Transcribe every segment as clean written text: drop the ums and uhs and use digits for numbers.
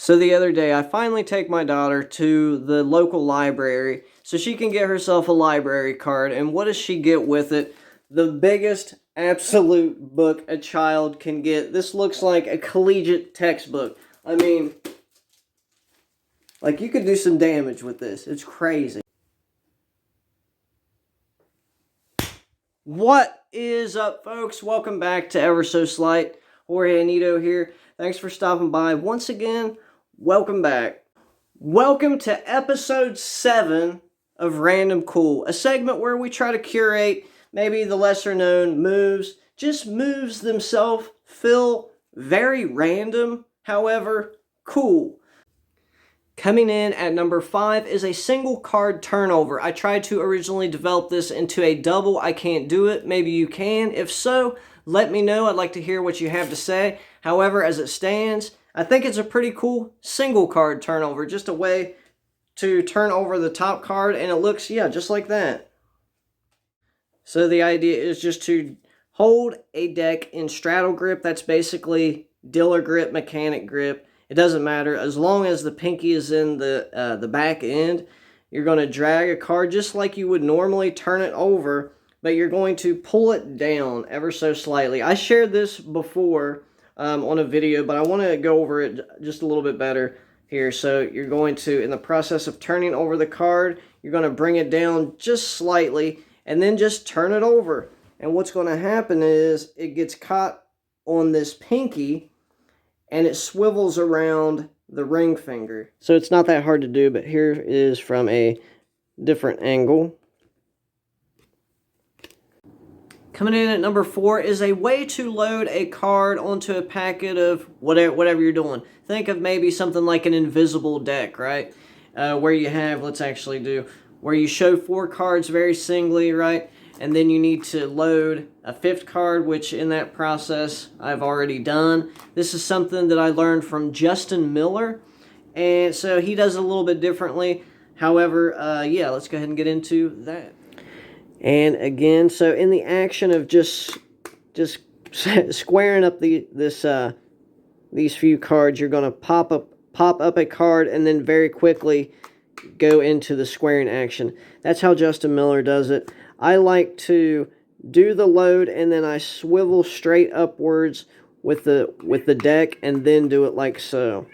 So the other day, I finally take my daughter to the local library so she can get herself a library card. And what does she get with it? The biggest absolute book a child can get. This looks like a collegiate textbook. I mean, like you could do some damage with this. It's crazy. What is up, folks? Welcome back to Ever So Slight. Jorge Anito here. Thanks for stopping by once again. Welcome back. Welcome to episode 7 of Random Cool, a segment where we try to curate maybe the lesser known moves. Just moves themselves feel very random, however, cool. Coming in at number 5 is a single card turnover. I tried to originally develop this into a double. I can't do it. Maybe you can. If so, let me know. I'd like to hear what you have to say. However, as it stands, I think it's a pretty cool single card turnover. Just a way to turn over the top card, and it looks, yeah, just like that. So the idea is just to hold a deck in straddle grip. That's basically dealer grip, mechanic grip. It doesn't matter. As long as the pinky is in the back end, you're going to drag a card just like you would normally turn it over, but you're going to pull it down ever so slightly. I shared this before on a video, but I want to go over it just a little bit better here. So you're going to, in the process of turning over the card, you're going to bring it down just slightly and then just turn it over. And what's going to happen is it gets caught on this pinky and it swivels around the ring finger. So it's not that hard to do, but here is from a different angle. Coming in at number 4 is a way to load a card onto a packet of whatever you're doing. Think of maybe something like an invisible deck, right? Where you have, where you show 4 cards very singly, right? And then you need to load a 5th card, which in that process I've already done. This is something that I learned from Justin Miller, and so he does it a little bit differently. However, yeah, let's go ahead and get into that. And again, so in the action of just squaring up these few cards, you're going to pop up a card and then very quickly go into the squaring action. That's how Justin Miller does it. I like to do the load and then I swivel straight upwards with the deck and then do it like so.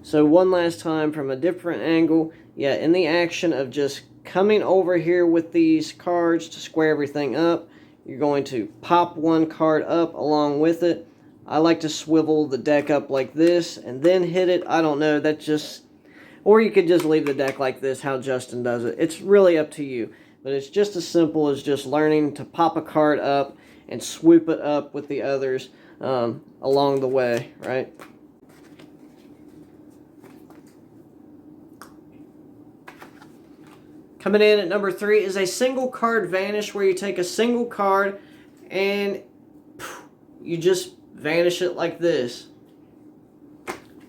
So one last time from a different angle. Yeah, in the action of just coming over here with these cards to square everything up, you're going to pop one card up along with it. I like to swivel the deck up like this and then hit it. I don't know, or you could just leave the deck like this, how Justin does it. It's really up to you. But it's just as simple as just learning to pop a card up and swoop it up with the others along the way, right? Coming in at number 3 is a single card vanish, where you take a single card and you just vanish it like this.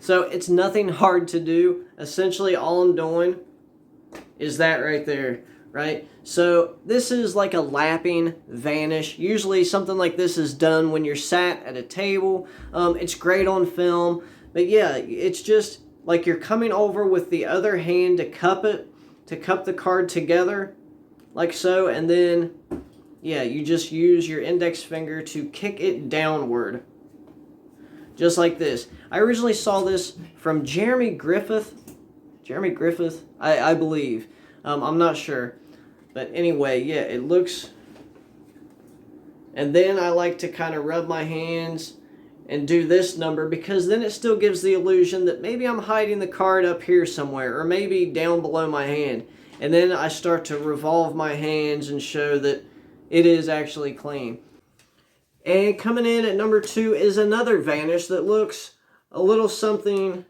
So it's nothing hard to do. Essentially all I'm doing is that right there, right? So this is like a lapping vanish. Usually something like this is done when you're sat at a table. It's great on film, but yeah, it's just like you're coming over with the other hand to cup the card together like so, and then yeah, you just use your index finger to kick it downward just like this. I originally saw this from Jeremy Griffith, I believe. I'm not sure. But anyway, yeah, it looks... And then I like to kind of rub my hands and do this number, because then it still gives the illusion that maybe I'm hiding the card up here somewhere, or maybe down below my hand. And then I start to revolve my hands and show that it is actually clean. And coming in at number 2 is another vanish that looks a little something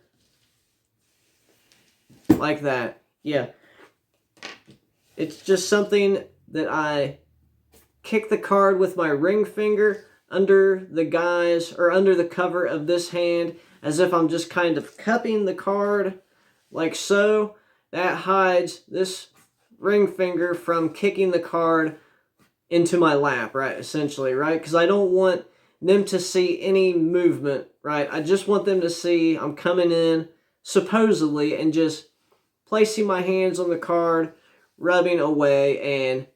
like that. Yeah. It's just something that I kick the card with my ring finger under the guise, or under the cover of this hand, as if I'm just kind of cupping the card like so. That hides this ring finger from kicking the card into my lap, right, essentially, right? Because I don't want them to see any movement, right? I just want them to see I'm coming in, supposedly, and just placing my hands on the card, rubbing away, and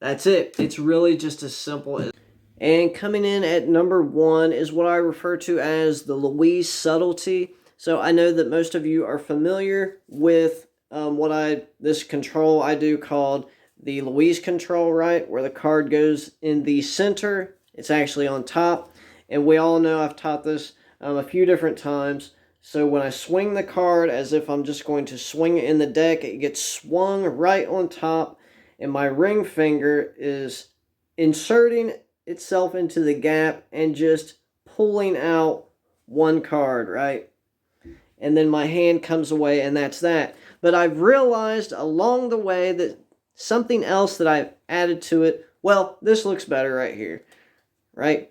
that's it. It's really just as simple as... And coming in at number 1 is what I refer to as the Louise Subtlety. So I know that most of you are familiar with this control I do called the Louise control, right? Where the card goes in the center. It's actually on top. And we all know I've taught this a few different times. So when I swing the card as if I'm just going to swing it in the deck, it gets swung right on top. And my ring finger is inserting itself into the gap and just pulling out one card, right? And then my hand comes away, and that's that. But I've realized along the way that something else that I've added to it, well, this looks better right here, right?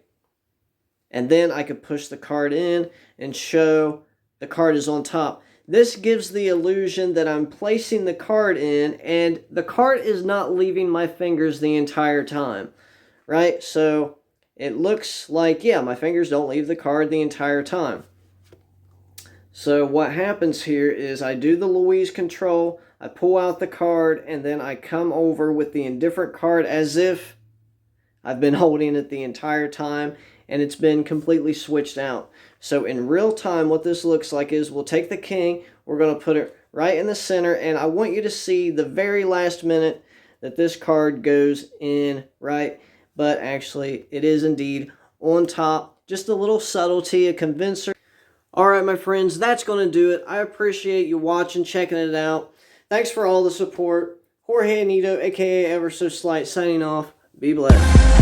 And then I could push the card in and show the card is on top. This gives the illusion that I'm placing the card in, and the card is not leaving my fingers the entire time, right? So it looks like, yeah, my fingers don't leave the card the entire time. So what happens here is I do the Louise control, I pull out the card, and then I come over with the indifferent card as if I've been holding it the entire time, and it's been completely switched out. So in real time, what this looks like is we'll take the king, we're going to put it right in the center, and I want you to see the very last minute that this card goes in, right? But actually, it is indeed on top. Just a little subtlety, a convincer. Alright, my friends, that's going to do it. I appreciate you watching, checking it out. Thanks for all the support. Jorge Anito, aka Ever So Slight, signing off. Be blessed.